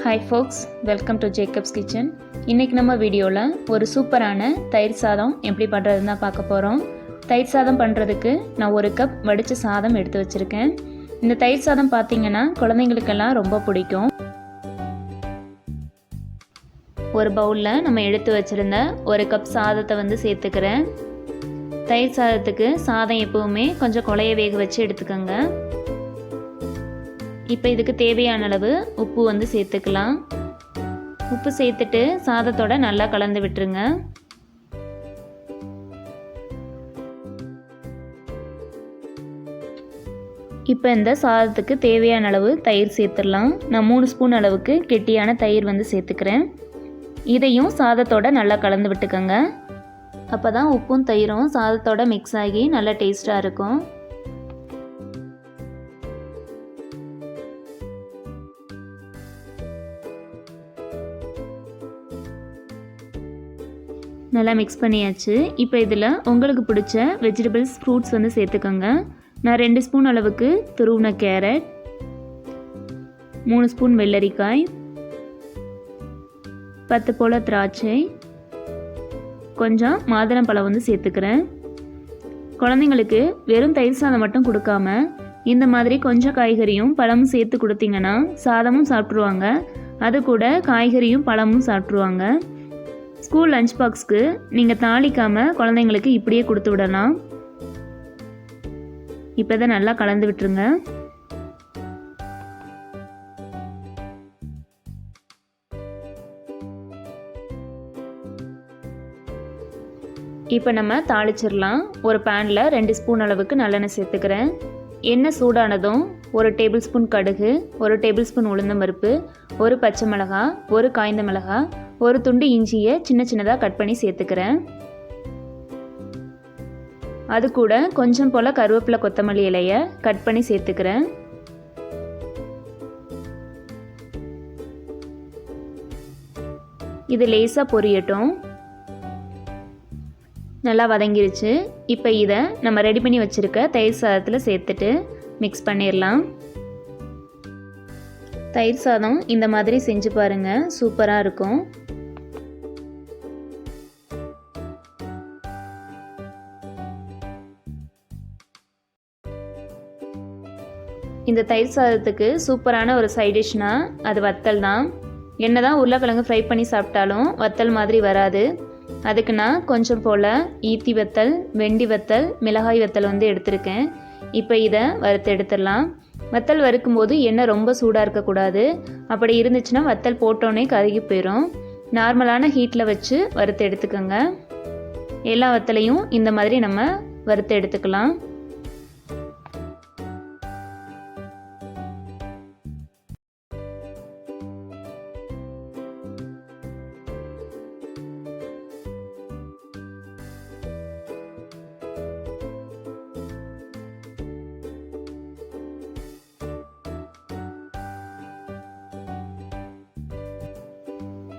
Hi folks, welcome to Jacob's Kitchen. இன்னைக்கு நம்ம வீடியோல ஒரு சூப்பரான தயிர் சாதம் எப்படி பண்றதுன்னு தான் பார்க்க போறோம். தயிர் சாதம் பண்றதுக்கு நான் 1 கப் வடிச்ச சாதம் எடுத்து வச்சிருக்கேன். இந்த தயிர் சாதம் பாத்தீங்கன்னா குழந்தைகளுக்கெல்லாம் ரொம்ப பிடிக்கும். ஒரு பவுல்ல நம்ம எடுத்து வச்சிருந்த 1 கப் சாதத்தை வந்து சேர்த்துக்கிறேன். தயிர் சாதத்துக்கு சாதம் எப்பவுமே கொஞ்சம் குழைய வேக வச்சு எடுத்துக்கோங்க. இப்போ இதுக்கு தேவையான அளவு உப்பு வந்து சேர்த்துக்கலாம். உப்பு சேர்த்துட்டு சாதத்தோட நல்லா கலந்து விட்டுருங்க. இப்போ இந்த சாதத்துக்கு தேவையான அளவு தயிர் சேர்த்துடலாம். நான் 3 ஸ்பூன் அளவுக்கு கெட்டியான தயிர் வந்து சேர்த்துக்கிறேன். இதையும் சாதத்தோட நல்லா கலந்து விட்டுக்கோங்க. அப்போ தான் உப்பும் தயிரும் சாதத்தோட மிக்ஸ் ஆகி நல்லா டேஸ்ட்டாக இருக்கும். நல்லா மிக்ஸ் பண்ணியாச்சு. இப்போ இதில் உங்களுக்கு பிடிச்ச வெஜிடபிள்ஸ் ஃப்ரூட்ஸ் வந்து சேர்த்துக்கோங்க. நான் 2 ஸ்பூன் அளவுக்கு துருவின கேரட், 3 ஸ்பூன் வெள்ளரிக்காய், 10 போல் திராட்சை, கொஞ்சம் மாதுளம்பழம் வந்து சேர்த்துக்கிறேன். குழந்தைங்களுக்கு வெறும் தயிர் சாதம் மட்டும் கொடுக்காம இந்த மாதிரி கொஞ்சம் காய்கறியும் பழமும் சேர்த்து கொடுத்தீங்கன்னா சாதமும் சாப்பிட்ருவாங்க, அது கூட காய்கறியும் பழமும் சாப்பிட்ருவாங்க. ஸ்கூல் லஞ்ச் பாக்ஸ்க்கு நீங்கள் தாளிக்காமல் குழந்தைங்களுக்கு இப்படியே கொடுத்து விடலாம். இப்போ தான் நல்லா கலந்து விட்டுருங்க. இப்போ நம்ம தாளிச்சிடலாம். ஒரு பேனில் 2 ஸ்பூன் அளவுக்கு நல்லெண்ணெய் சேர்த்துக்கிறேன். எண்ணெய் சூடானதும் 1 டேபிள் ஸ்பூன் கடுகு, 1 டேபிள் ஸ்பூன் உளுந்தம்பருப்பு, 1 பச்சை மிளகாய், 1 காய்ந்த மிளகாய், 1 துண்டு இஞ்சியை சின்ன சின்னதாக கட் பண்ணி சேர்த்துக்கிறேன். அது கூட கொஞ்சம் போல் கருவேப்பிலை கொத்தமல்லி இலையை கட் பண்ணி சேர்த்துக்கிறேன். இது லேசாக பொரியட்டும். நல்லா வதங்கிருச்சு. இப்போ இதை நம்ம ரெடி பண்ணி வச்சுருக்க தயிர் சாதத்தில் சேர்த்துட்டு மிக்ஸ் பண்ணிடலாம். தயிர் சாதம் இந்த மாதிரி செஞ்சு பாருங்கள், சூப்பராக இருக்கும். இந்த தயிர் சாதத்துக்கு சூப்பரான ஒரு சைட் டிஷ்னால் அது வத்தல் தான். என்னதான் உருளைக்கிழங்கு ஃப்ரை பண்ணி சாப்பிட்டாலும் வத்தல் மாதிரி வராது. அதுக்கு நான் கொஞ்சம் போல் ஈத்தி வத்தல், வெண்டி வத்தல், மிளகாய் வத்தல் வந்து எடுத்திருக்கேன். இப்போ இதை வறுத்து எடுத்துடலாம். வத்தல் வறுக்கும்போது எண்ணெய் ரொம்ப சூடாக இருக்கக்கூடாது. அப்படி இருந்துச்சுன்னா வத்தல் போட்டோன்னே கருகி போயிடும். நார்மலான ஹீட்டில் வச்சு வறுத்து எடுத்துக்கோங்க. எல்லா வத்தலையும் இந்த மாதிரி நம்ம வறுத்து எடுத்துக்கலாம்.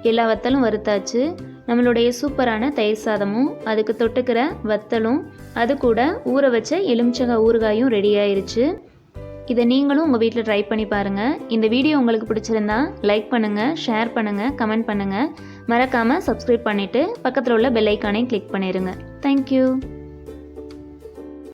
எல்லா வத்தலும் வறுத்தாச்சு. நம்மளுடைய சூப்பரான தயிர் சாதமும் அதுக்கு தொட்டுக்கிற வத்தலும் அது கூட ஊற வச்ச எலுமிச்சங்காய் ஊறுகாயும் ரெடி ஆயிருச்சு. இதை நீங்களும் உங்கள் வீட்டில் ட்ரை பண்ணி பாருங்கள். இந்த வீடியோ உங்களுக்கு பிடிச்சிருந்தா லைக் பண்ணுங்கள், ஷேர் பண்ணுங்கள், கமெண்ட் பண்ணுங்கள். மறக்காமல் சப்ஸ்கிரைப் பண்ணிவிட்டு பக்கத்தில் உள்ள பெல் ஐக்கானையும் கிளிக் பண்ணிடுங்க. தேங்க்யூ.